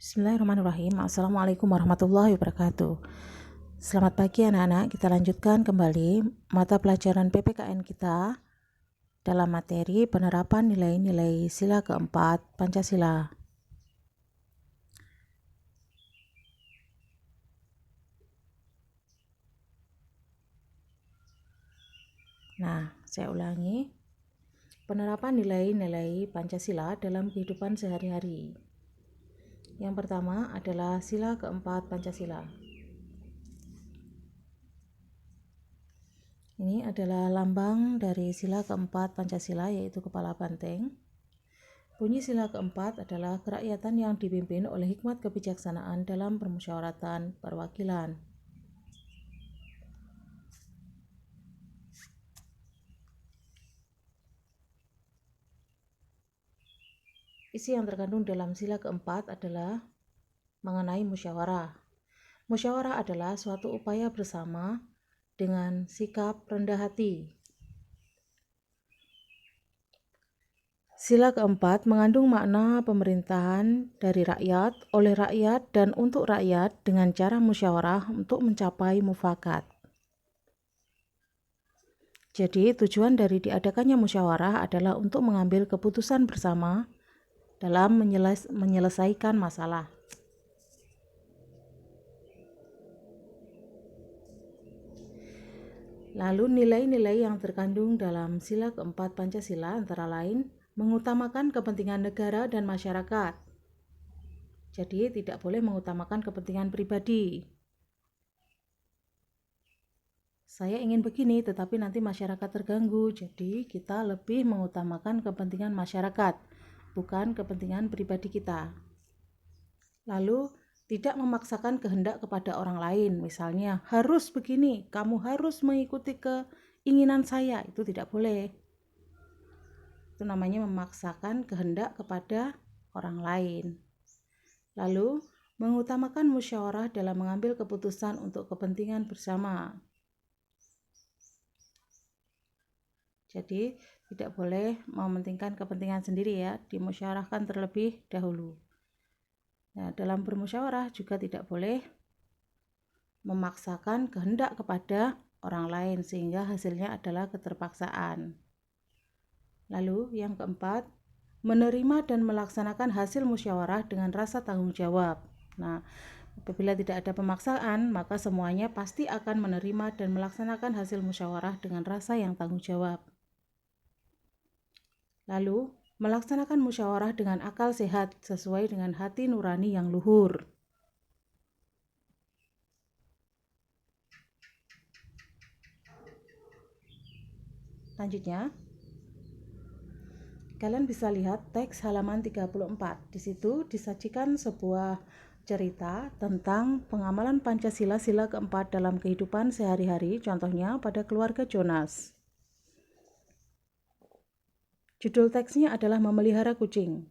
Bismillahirrahmanirrahim. Assalamualaikum warahmatullahi wabarakatuh. Selamat pagi anak-anak. Kita lanjutkan kembali mata pelajaran PPKN kita dalam materi penerapan nilai-nilai sila keempat Pancasila. Nah, saya ulangi. Penerapan nilai-nilai Pancasila dalam kehidupan sehari-hari. Yang pertama adalah sila keempat Pancasila. Ini adalah lambang dari sila keempat Pancasila, yaitu kepala banteng. Bunyi sila keempat adalah kerakyatan yang dipimpin oleh hikmat kebijaksanaan dalam permusyawaratan perwakilan. Isi yang terkandung dalam sila keempat adalah mengenai musyawarah. Musyawarah adalah suatu upaya bersama dengan sikap rendah hati. Sila keempat mengandung makna pemerintahan dari rakyat, oleh rakyat, dan untuk rakyat dengan cara musyawarah untuk mencapai mufakat. Jadi, tujuan dari diadakannya musyawarah adalah untuk mengambil keputusan bersama dalam menyelesaikan masalah. Lalu nilai-nilai yang terkandung dalam sila keempat Pancasila antara lain mengutamakan kepentingan negara dan masyarakat. Jadi tidak boleh mengutamakan kepentingan pribadi. Saya ingin begini tetapi nanti masyarakat terganggu, jadi kita lebih mengutamakan kepentingan masyarakat, bukan kepentingan pribadi kita. Lalu tidak memaksakan kehendak kepada orang lain, misalnya harus begini, kamu harus mengikuti keinginan saya, itu tidak boleh. Itu namanya memaksakan kehendak kepada orang lain. Lalu mengutamakan musyawarah dalam mengambil keputusan untuk kepentingan bersama. Jadi tidak boleh mementingkan kepentingan sendiri ya, dimusyawarahkan terlebih dahulu. Nah, dalam bermusyawarah juga tidak boleh memaksakan kehendak kepada orang lain sehingga hasilnya adalah keterpaksaan. Lalu yang keempat, menerima dan melaksanakan hasil musyawarah dengan rasa tanggung jawab. Nah, apabila tidak ada pemaksaan, maka semuanya pasti akan menerima dan melaksanakan hasil musyawarah dengan rasa yang tanggung jawab. Lalu, melaksanakan musyawarah dengan akal sehat sesuai dengan hati nurani yang luhur. Lanjutnya, kalian bisa lihat teks halaman 34. Di situ disajikan sebuah cerita tentang pengamalan Pancasila sila keempat dalam kehidupan sehari-hari, contohnya pada keluarga Jonas. Judul teksnya adalah memelihara kucing.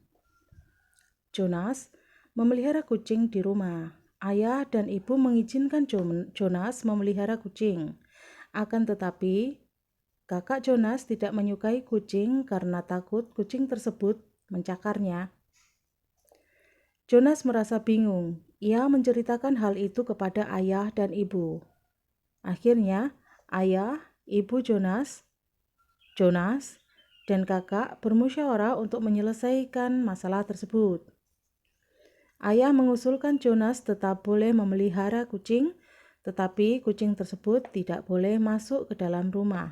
Jonas memelihara kucing di rumah. Ayah dan ibu mengizinkan Jonas memelihara kucing. Akan tetapi, kakak Jonas tidak menyukai kucing karena takut kucing tersebut mencakarnya. Jonas merasa bingung. Ia menceritakan hal itu kepada ayah dan ibu. Akhirnya, ayah, ibu Jonas, dan kakak bermusyawarah untuk menyelesaikan masalah tersebut. Ayah mengusulkan Jonas tetap boleh memelihara kucing, tetapi kucing tersebut tidak boleh masuk ke dalam rumah.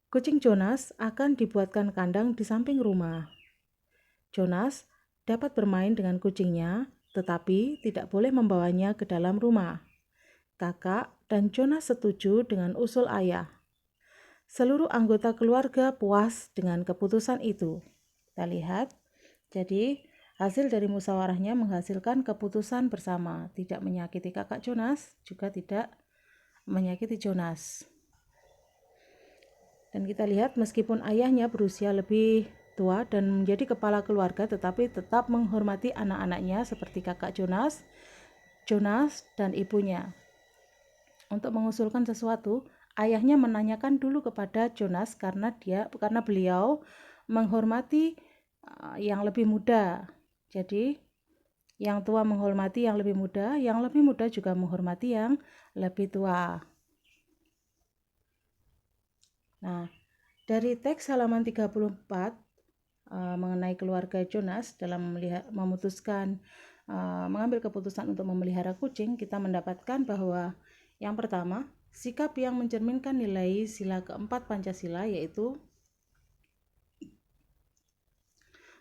Kucing Jonas akan dibuatkan kandang di samping rumah. Jonas dapat bermain dengan kucingnya, tetapi tidak boleh membawanya ke dalam rumah. Kakak dan Jonas setuju dengan usul ayah. Seluruh anggota keluarga puas dengan keputusan itu. Kita lihat, jadi hasil dari musyawarahnya menghasilkan keputusan bersama, tidak menyakiti kakak Jonas, juga tidak menyakiti Jonas. Dan kita lihat meskipun ayahnya berusia lebih tua dan menjadi kepala keluarga, tetapi tetap menghormati anak-anaknya seperti kakak Jonas dan ibunya. Untuk mengusulkan sesuatu, ayahnya menanyakan dulu kepada Jonas karena beliau menghormati yang lebih muda. Jadi Yang tua menghormati yang lebih muda juga menghormati yang lebih tua. Nah, dari teks halaman 34 mengenai keluarga Jonas dalam memutuskan mengambil keputusan untuk memelihara kucing, kita mendapatkan bahwa yang pertama, sikap yang mencerminkan nilai sila keempat Pancasila, yaitu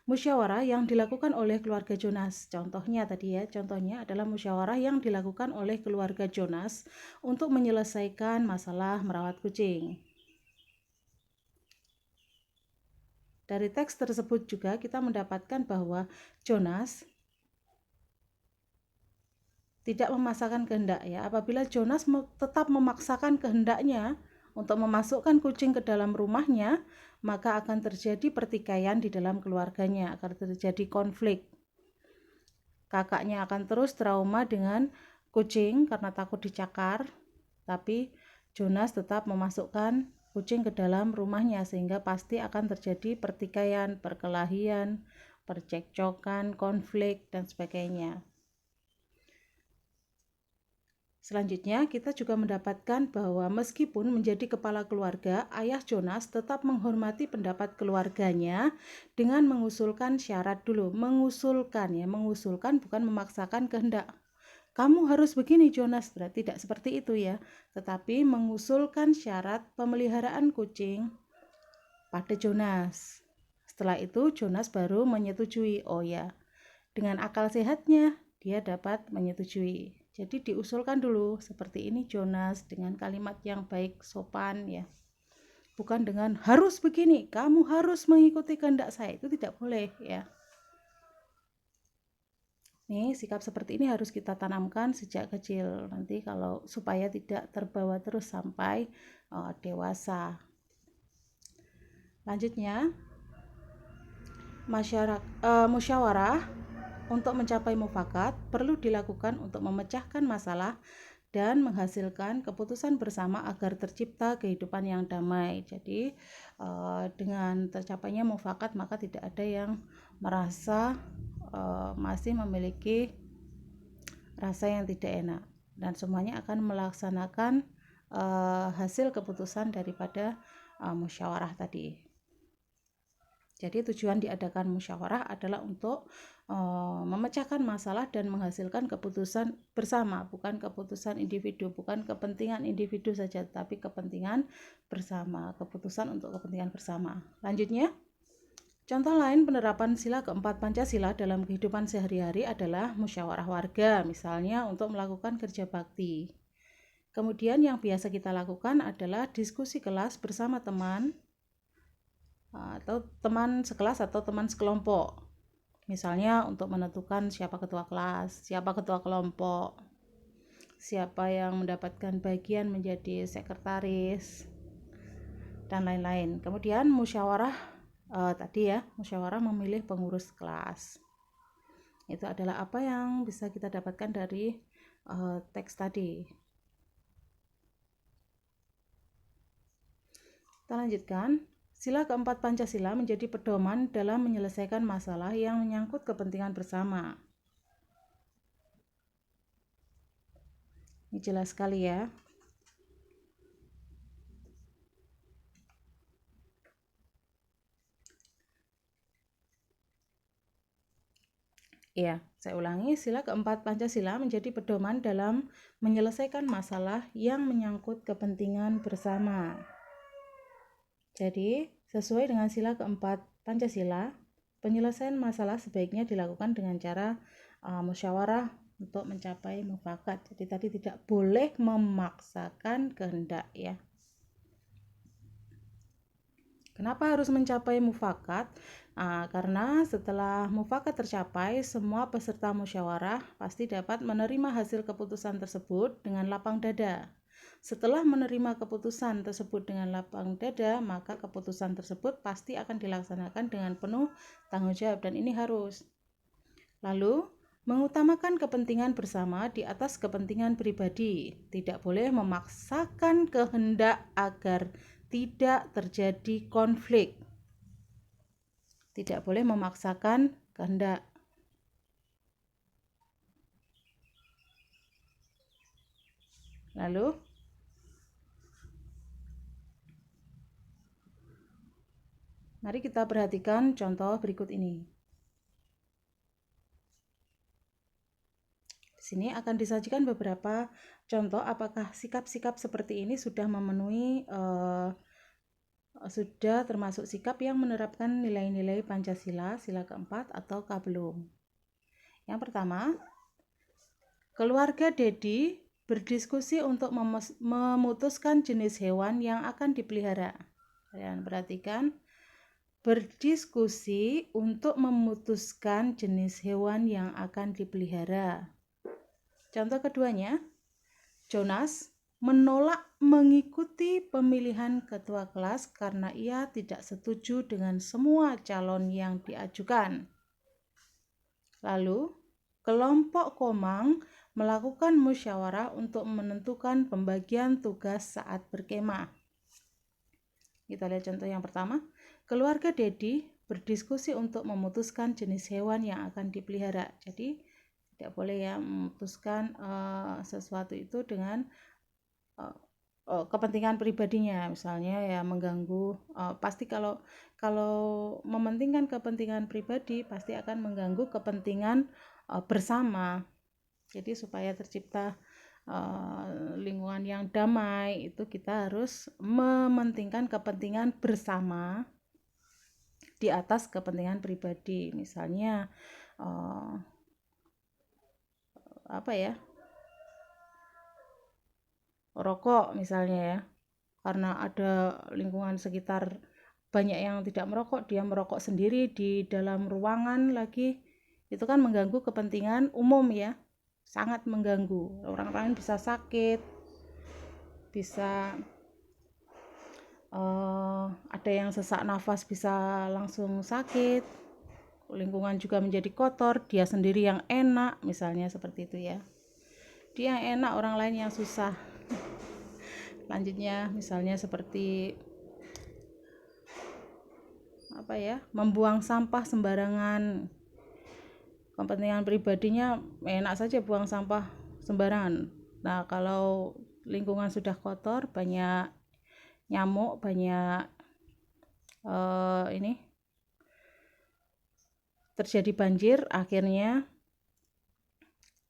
musyawarah yang dilakukan oleh keluarga Jonas. Contohnya adalah musyawarah yang dilakukan oleh keluarga Jonas untuk menyelesaikan masalah merawat kucing. Dari teks tersebut juga kita mendapatkan bahwa Jonas tidak memaksakan kehendak ya. Apabila Jonas tetap memaksakan kehendaknya untuk memasukkan kucing ke dalam rumahnya, maka akan terjadi pertikaian di dalam keluarganya, akan terjadi konflik. Kakaknya akan terus trauma dengan kucing karena takut dicakar, tapi Jonas tetap memasukkan kucing ke dalam rumahnya sehingga pasti akan terjadi pertikaian, perkelahian, percekcokan, konflik, dan sebagainya. Selanjutnya, kita juga mendapatkan bahwa meskipun menjadi kepala keluarga, ayah Jonas tetap menghormati pendapat keluarganya dengan mengusulkan syarat dulu. Mengusulkan bukan memaksakan kehendak. Kamu harus begini Jonas, berarti tidak seperti itu ya. Tetapi mengusulkan syarat pemeliharaan kucing pada Jonas. Setelah itu Jonas baru menyetujui. Oh ya, dengan akal sehatnya dia dapat menyetujui. Jadi diusulkan dulu seperti ini Jonas dengan kalimat yang baik, sopan ya. Bukan dengan harus begini, kamu harus mengikuti kehendak saya. Itu tidak boleh ya. Nih, sikap seperti ini harus kita tanamkan sejak kecil nanti kalau supaya tidak terbawa terus sampai dewasa. Lanjutnya, musyawarah untuk mencapai mufakat perlu dilakukan untuk memecahkan masalah dan menghasilkan keputusan bersama agar tercipta kehidupan yang damai. Jadi dengan tercapainya mufakat maka tidak ada yang merasa masih memiliki rasa yang tidak enak dan semuanya akan melaksanakan hasil keputusan daripada musyawarah tadi. Jadi tujuan diadakan musyawarah adalah untuk memecahkan masalah dan menghasilkan keputusan bersama, bukan keputusan individu, bukan kepentingan individu saja, tapi kepentingan bersama, keputusan untuk kepentingan bersama. Lanjutnya, contoh lain penerapan sila keempat Pancasila dalam kehidupan sehari-hari adalah musyawarah warga, misalnya untuk melakukan kerja bakti. Kemudian yang biasa kita lakukan adalah diskusi kelas bersama teman atau teman sekelas atau teman sekelompok. Misalnya untuk menentukan siapa ketua kelas, siapa ketua kelompok, siapa yang mendapatkan bagian menjadi sekretaris, dan lain-lain. Kemudian musyawarah musyawarah memilih pengurus kelas. Itu adalah apa yang bisa kita dapatkan dari teks tadi. Kita lanjutkan. Sila keempat Pancasila menjadi pedoman dalam menyelesaikan masalah yang menyangkut kepentingan bersama. Ini jelas sekali ya. Ya, saya ulangi, sila keempat Pancasila menjadi pedoman dalam menyelesaikan masalah yang menyangkut kepentingan bersama. Jadi, sesuai dengan sila keempat Pancasila, penyelesaian masalah sebaiknya dilakukan dengan cara musyawarah untuk mencapai mufakat. Jadi tadi tidak boleh memaksakan kehendak ya. Kenapa harus mencapai mufakat? Karena setelah mufakat tercapai, semua peserta musyawarah pasti dapat menerima hasil keputusan tersebut dengan lapang dada. Setelah menerima keputusan tersebut dengan lapang dada, maka keputusan tersebut pasti akan dilaksanakan dengan penuh tanggung jawab dan ini harus. Lalu, mengutamakan kepentingan bersama di atas kepentingan pribadi. Tidak boleh memaksakan kehendak agar tidak terjadi konflik. Tidak boleh memaksakan kehendak. Lalu mari kita perhatikan contoh berikut ini. Di sini akan disajikan beberapa contoh apakah sikap-sikap seperti ini sudah memenuhi sudah termasuk sikap yang menerapkan nilai-nilai Pancasila, sila keempat, ataukah belum. Yang pertama, keluarga Dedi berdiskusi untuk memutuskan jenis hewan yang akan dipelihara. Kalian perhatikan, berdiskusi untuk memutuskan jenis hewan yang akan dipelihara. Contoh keduanya, Jonas menolak mengikuti pemilihan ketua kelas karena ia tidak setuju dengan semua calon yang diajukan. Lalu, kelompok Komang melakukan musyawarah untuk menentukan pembagian tugas saat berkemah. Kita lihat contoh yang pertama. Keluarga Dedi berdiskusi untuk memutuskan jenis hewan yang akan dipelihara. Jadi, tidak boleh ya memutuskan sesuatu itu dengan kepentingan pribadinya, misalnya ya mengganggu. Pasti kalau mementingkan kepentingan pribadi pasti akan mengganggu kepentingan bersama. Jadi supaya tercipta lingkungan yang damai itu kita harus mementingkan kepentingan bersama di atas kepentingan pribadi. Misalnya rokok misalnya ya, karena ada lingkungan sekitar banyak yang tidak merokok, dia merokok sendiri di dalam ruangan lagi, itu kan mengganggu kepentingan umum ya, sangat mengganggu. Orang lain bisa sakit, bisa ada yang sesak nafas bisa langsung sakit, lingkungan juga menjadi kotor, dia sendiri yang enak misalnya seperti itu ya, dia yang enak, orang lain yang susah. Lanjutnya misalnya seperti membuang sampah sembarangan, kepentingan pribadinya enak saja buang sampah sembarangan. Nah, kalau lingkungan sudah kotor, banyak nyamuk, banyak terjadi banjir, akhirnya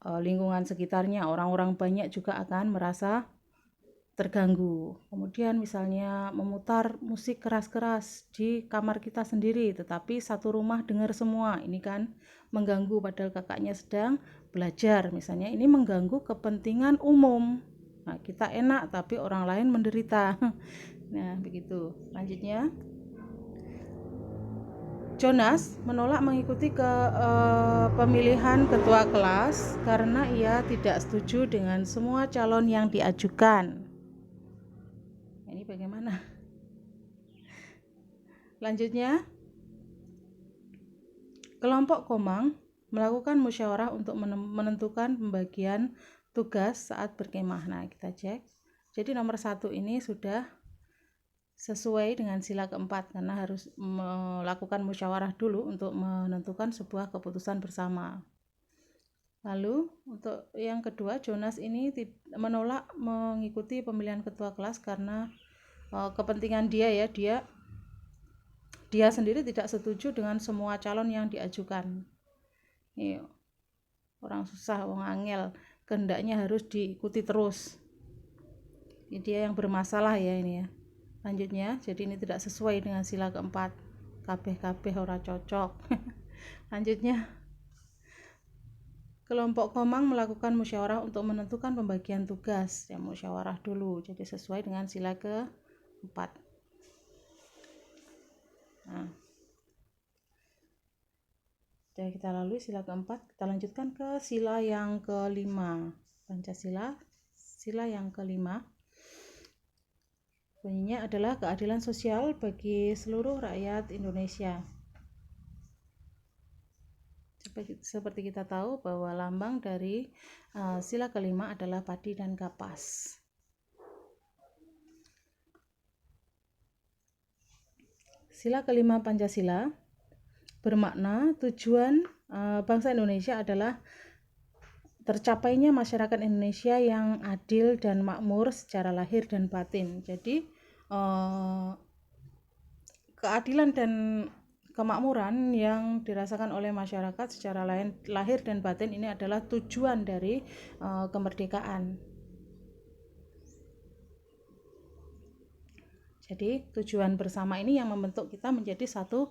lingkungan sekitarnya, orang-orang banyak juga akan merasa terganggu. Kemudian misalnya memutar musik keras-keras di kamar kita sendiri, tetapi satu rumah dengar semua, ini kan mengganggu padahal kakaknya sedang belajar misalnya, ini mengganggu kepentingan umum. Nah, kita enak tapi orang lain menderita. Nah, begitu. Lanjutnya, Jonas menolak mengikuti pemilihan ketua kelas karena ia tidak setuju dengan semua calon yang diajukan. Ini bagaimana? Lanjutnya, kelompok Komang melakukan musyawarah untuk menentukan pembagian tugas saat berkemah. Nah, kita cek. Jadi nomor 1 ini sudah sesuai dengan sila keempat karena harus melakukan musyawarah dulu untuk menentukan sebuah keputusan bersama. Lalu untuk yang kedua, Jonas ini menolak mengikuti pemilihan ketua kelas karena kepentingan dia ya, dia sendiri tidak setuju dengan semua calon yang diajukan. Ini orang susah, orang angel, kehendaknya harus diikuti terus. Ini dia yang bermasalah ya ini ya. Lanjutnya, jadi ini tidak sesuai dengan sila keempat. Kabeh ora cocok. Lanjutnya, kelompok Komang melakukan musyawarah untuk menentukan pembagian tugas. Ya, musyawarah dulu, jadi sesuai dengan sila keempat. Nah, sudah kita lalui sila keempat, kita lanjutkan ke sila yang kelima. Pancasila, sila yang kelima. Bunyinya adalah keadilan sosial bagi seluruh rakyat Indonesia. Seperti kita tahu bahwa lambang dari sila kelima adalah padi dan kapas. Sila kelima Pancasila bermakna tujuan bangsa Indonesia adalah tercapainya masyarakat Indonesia yang adil dan makmur secara lahir dan batin. Jadi keadilan dan kemakmuran yang dirasakan oleh masyarakat secara lahir dan batin ini adalah tujuan dari kemerdekaan. Jadi tujuan bersama ini yang membentuk kita menjadi satu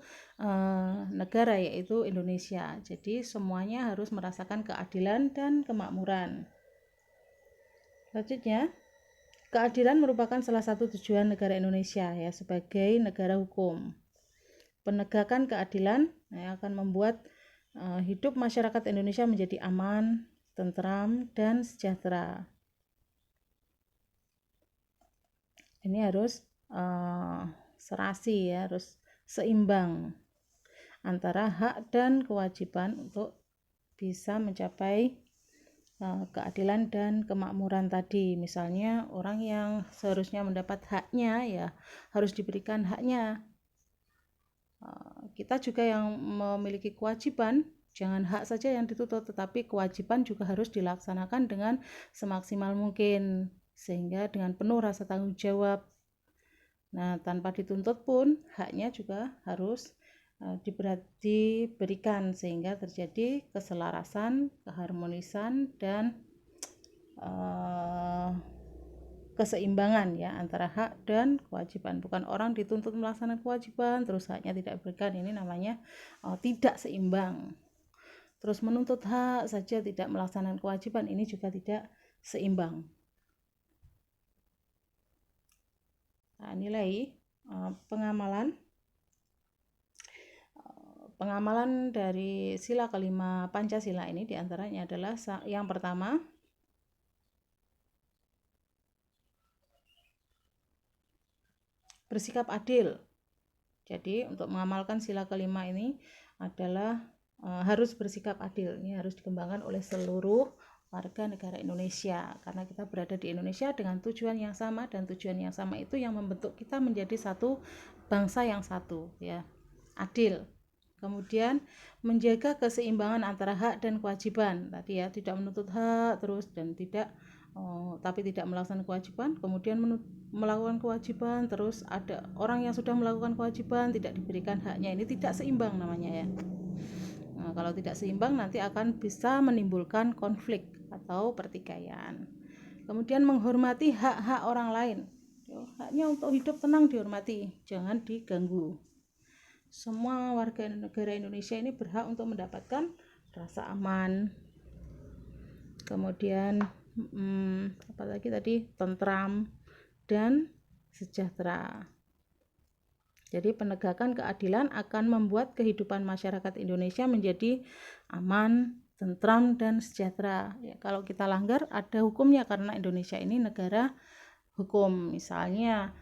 negara, yaitu Indonesia. Jadi semuanya harus merasakan keadilan dan kemakmuran. Selanjutnya, keadilan merupakan salah satu tujuan negara Indonesia ya sebagai negara hukum. Penegakan keadilan akan membuat hidup masyarakat Indonesia menjadi aman, tentram, dan sejahtera. Ini harus serasi ya, harus seimbang antara hak dan kewajiban untuk bisa mencapai keadilan dan kemakmuran tadi. Misalnya orang yang seharusnya mendapat haknya ya harus diberikan haknya. Kita juga yang memiliki kewajiban, jangan hak saja yang dituntut, tetapi kewajiban juga harus dilaksanakan dengan semaksimal mungkin, sehingga dengan penuh rasa tanggung jawab. Nah, tanpa dituntut pun haknya juga harus diberikan sehingga terjadi keselarasan, keharmonisan, dan keseimbangan ya antara hak dan kewajiban. Bukan orang dituntut melaksanakan kewajiban terus haknya tidak diberikan, ini namanya tidak seimbang. Terus menuntut hak saja tidak melaksanakan kewajiban, ini juga tidak seimbang. Nah, nilai pengamalan dari sila kelima Pancasila ini diantaranya adalah yang pertama, bersikap adil. Jadi untuk mengamalkan sila kelima ini adalah harus bersikap adil. Ini harus dikembangkan oleh seluruh warga negara Indonesia, karena kita berada di Indonesia dengan tujuan yang sama, dan tujuan yang sama itu yang membentuk kita menjadi satu bangsa yang satu ya, adil. Kemudian menjaga keseimbangan antara hak dan kewajiban tadi ya, tidak menuntut hak terus dan tapi tidak melaksanakan kewajiban, kemudian melakukan kewajiban terus ada orang yang sudah melakukan kewajiban tidak diberikan haknya, ini tidak seimbang namanya ya. Nah, kalau tidak seimbang nanti akan bisa menimbulkan konflik atau pertikaian. Kemudian menghormati hak-hak orang lain, haknya untuk hidup tenang dihormati, jangan diganggu. Semua warga negara Indonesia ini berhak untuk mendapatkan rasa aman, kemudian apa lagi tadi, tentram dan sejahtera. Jadi penegakan keadilan akan membuat kehidupan masyarakat Indonesia menjadi aman, tentram, dan sejahtera. Ya, kalau kita langgar ada hukumnya karena Indonesia ini negara hukum. Misalnya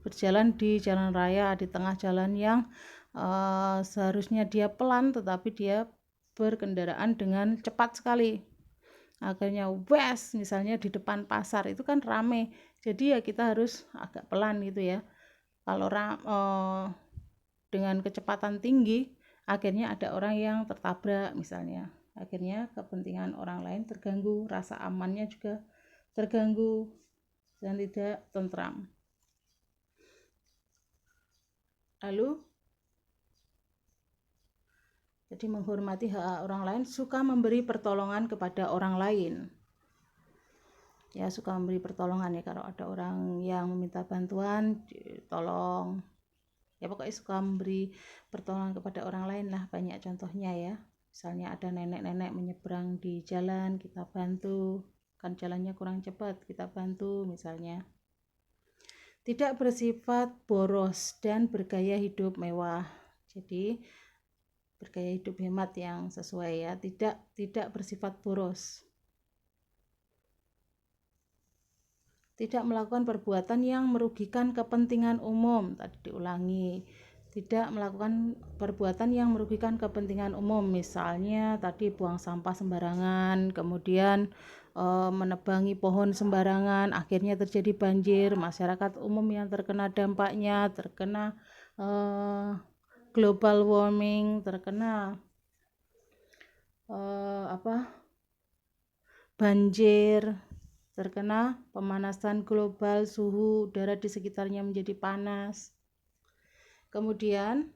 berjalan di jalan raya di tengah jalan yang seharusnya dia pelan tetapi dia berkendaraan dengan cepat sekali, akhirnya misalnya di depan pasar itu kan rame, jadi ya kita harus agak pelan gitu ya. Kalau dengan kecepatan tinggi akhirnya ada orang yang tertabrak misalnya, akhirnya kepentingan orang lain terganggu, rasa amannya juga terganggu dan tidak tentram. Lalu jadi menghormati hak orang lain, suka memberi pertolongan kepada orang lain. Ya, suka memberi pertolongan ya, kalau ada orang yang meminta bantuan tolong. Ya pokoknya suka memberi pertolongan kepada orang lain lah, banyak contohnya ya. Misalnya ada nenek-nenek menyeberang di jalan, kita bantu. Kan jalannya kurang cepat, kita bantu misalnya. Tidak bersifat boros dan bergaya hidup mewah. Jadi bergaya hidup hemat yang sesuai ya, tidak bersifat boros. Tidak melakukan perbuatan yang merugikan kepentingan umum, tadi diulangi, tidak melakukan perbuatan yang merugikan kepentingan umum, misalnya tadi buang sampah sembarangan, kemudian menebangi pohon sembarangan, akhirnya terjadi banjir, masyarakat umum yang terkena dampaknya, terkena global warming, terkena banjir, terkena pemanasan global, suhu udara di sekitarnya menjadi panas. Kemudian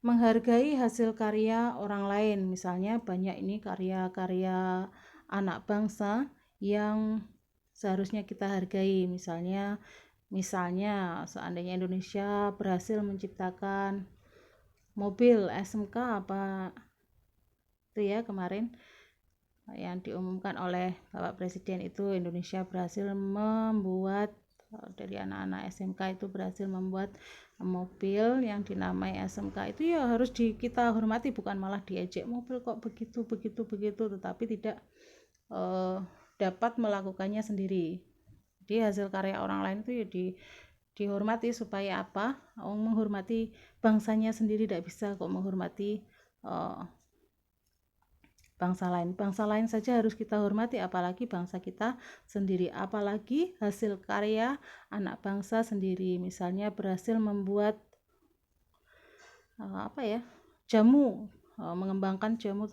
menghargai hasil karya orang lain, misalnya banyak ini karya-karya anak bangsa yang seharusnya kita hargai, misalnya seandainya Indonesia berhasil menciptakan mobil SMK apa itu ya kemarin yang diumumkan oleh Bapak Presiden, itu Indonesia berhasil membuat, dari anak-anak SMK itu berhasil membuat mobil yang dinamai SMK, itu ya harus kita hormati, bukan malah diejek, mobil kok begitu, tetapi tidak dapat melakukannya sendiri. Jadi hasil karya orang lain itu ya dihormati, supaya apa? Menghormati bangsanya sendiri tidak bisa kok menghormati bangsa lain saja harus kita hormati, apalagi bangsa kita sendiri, apalagi hasil karya anak bangsa sendiri. Misalnya berhasil membuat jamu, mengembangkan jamu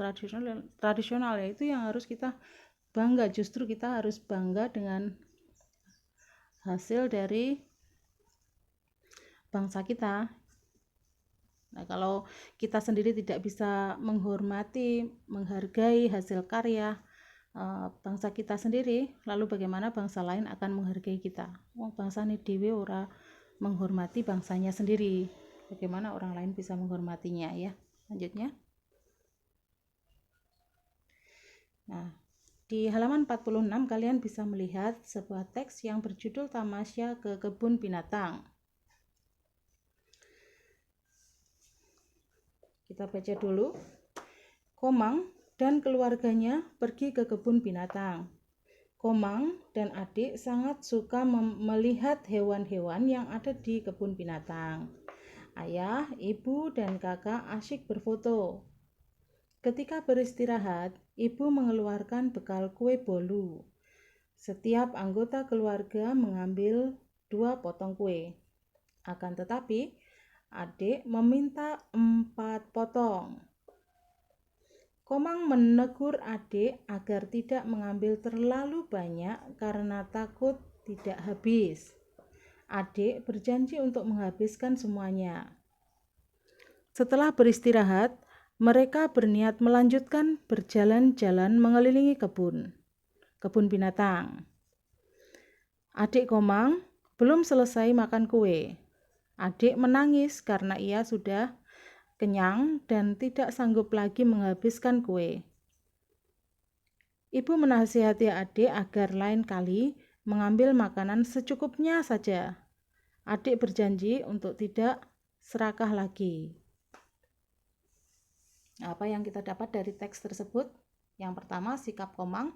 tradisional ya, itu yang harus kita bangga. Justru kita harus bangga dengan hasil dari bangsa kita. Nah, kalau kita sendiri tidak bisa menghargai hasil karya bangsa kita sendiri, lalu bagaimana bangsa lain akan menghargai kita? Bangsa ini dewe ora menghormati bangsanya sendiri, bagaimana orang lain bisa menghormatinya ya. Lanjutnya. Nah, di halaman 46 kalian bisa melihat sebuah teks yang berjudul Tamasya ke Kebun Binatang. Kita baca dulu. Komang dan keluarganya pergi ke kebun binatang. Komang dan adik sangat suka melihat hewan-hewan yang ada di kebun binatang. Ayah, ibu, dan kakak asyik berfoto. Ketika beristirahat, ibu mengeluarkan bekal kue bolu. Setiap anggota keluarga mengambil 2 potong kue. Akan tetapi, adik meminta 4 potong. Komang menegur adik agar tidak mengambil terlalu banyak karena takut tidak habis. Adik berjanji untuk menghabiskan semuanya. Setelah beristirahat, mereka berniat melanjutkan berjalan-jalan mengelilingi kebun binatang. Adik Komang belum selesai makan kue. Adik menangis karena ia sudah kenyang dan tidak sanggup lagi menghabiskan kue. Ibu menasihati adik agar lain kali mengambil makanan secukupnya saja. Adik berjanji untuk tidak serakah lagi. Apa yang kita dapat dari teks tersebut? Yang pertama, sikap Komang.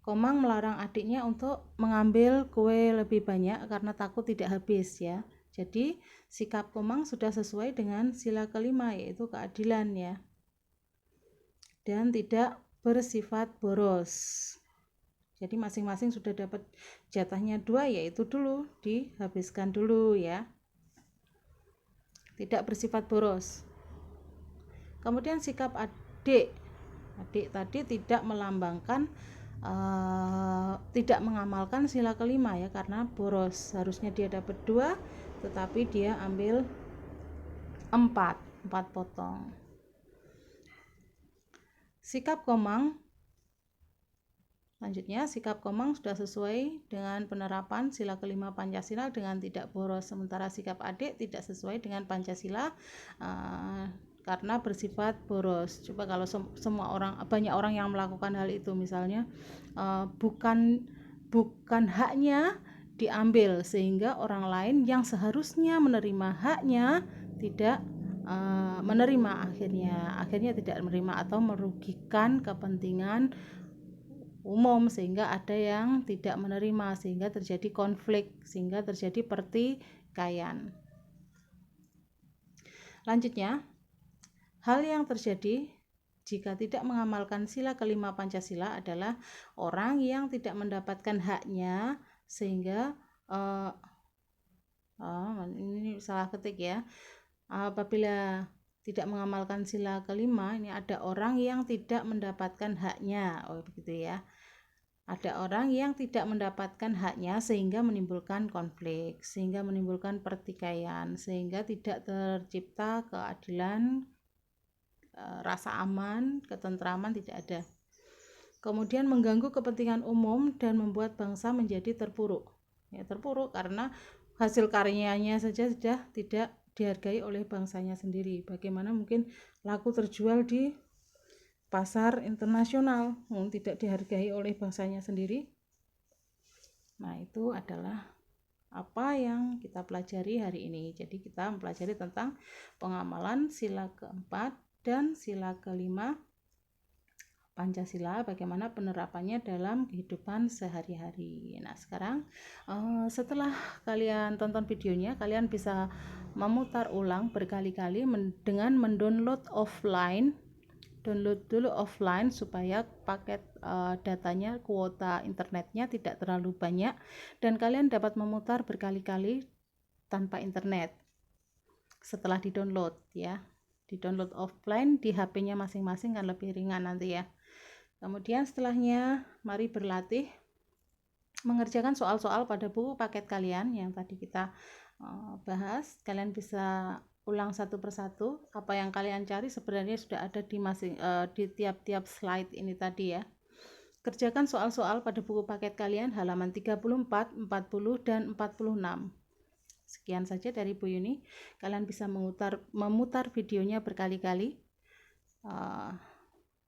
Komang melarang adiknya untuk mengambil kue lebih banyak karena takut tidak habis ya. Jadi sikap Komang sudah sesuai dengan sila kelima, yaitu keadilan ya, dan tidak bersifat boros. Jadi masing-masing sudah dapat jatahnya 2, yaitu dulu dihabiskan dulu ya, tidak bersifat boros. Kemudian sikap adik tadi tidak melambangkan tidak mengamalkan sila kelima ya, karena boros. Harusnya dia dapat 2, tetapi dia ambil 4 potong. Sikap Komang, selanjutnya sikap Komang sudah sesuai dengan penerapan sila kelima Pancasila dengan tidak boros, sementara sikap adik tidak sesuai dengan Pancasila karena bersifat boros. Coba kalau banyak orang yang melakukan hal itu, misalnya bukan haknya diambil, sehingga orang lain yang seharusnya menerima haknya tidak menerima, akhirnya tidak menerima atau merugikan kepentingan umum, sehingga ada yang tidak menerima, sehingga terjadi konflik, sehingga terjadi pertikaian. Lanjutnya, hal yang terjadi jika tidak mengamalkan sila kelima Pancasila adalah orang yang tidak mendapatkan haknya, sehingga ini salah ketik ya. Apabila tidak mengamalkan sila kelima, ini ada orang yang tidak mendapatkan haknya. Oh, begitu ya. Ada orang yang tidak mendapatkan haknya sehingga menimbulkan konflik, sehingga menimbulkan pertikaian, sehingga tidak tercipta keadilan, rasa aman, ketentraman tidak ada. Kemudian mengganggu kepentingan umum dan membuat bangsa menjadi terpuruk. Ya, terpuruk karena hasil karyanya saja sudah tidak dihargai oleh bangsanya sendiri. Bagaimana mungkin laku terjual di pasar internasional, tidak dihargai oleh bangsanya sendiri. Nah, itu adalah apa yang kita pelajari hari ini. Jadi kita mempelajari tentang pengamalan sila keempat dan sila kelima Pancasila, bagaimana penerapannya dalam kehidupan sehari-hari. Nah, sekarang setelah kalian tonton videonya, kalian bisa memutar ulang berkali-kali dengan mendownload offline. Download dulu offline supaya paket datanya, kuota internetnya tidak terlalu banyak dan kalian dapat memutar berkali-kali tanpa internet. Setelah di-download ya. Di-download offline di HP-nya masing-masing kan lebih ringan nanti ya. Kemudian setelahnya mari berlatih mengerjakan soal-soal pada buku paket kalian yang tadi kita bahas. Kalian bisa ulang satu persatu. Apa yang kalian cari sebenarnya sudah ada di tiap-tiap slide ini tadi ya. Kerjakan soal-soal pada buku paket kalian halaman 34, 40, dan 46. Sekian saja dari Bu Yuni. Kalian bisa memutar videonya berkali-kali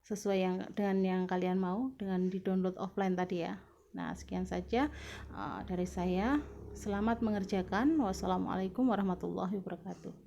sesuai dengan yang kalian mau, dengan di-download offline tadi ya. Nah, sekian saja dari saya. Selamat mengerjakan. Wassalamualaikum warahmatullahi wabarakatuh.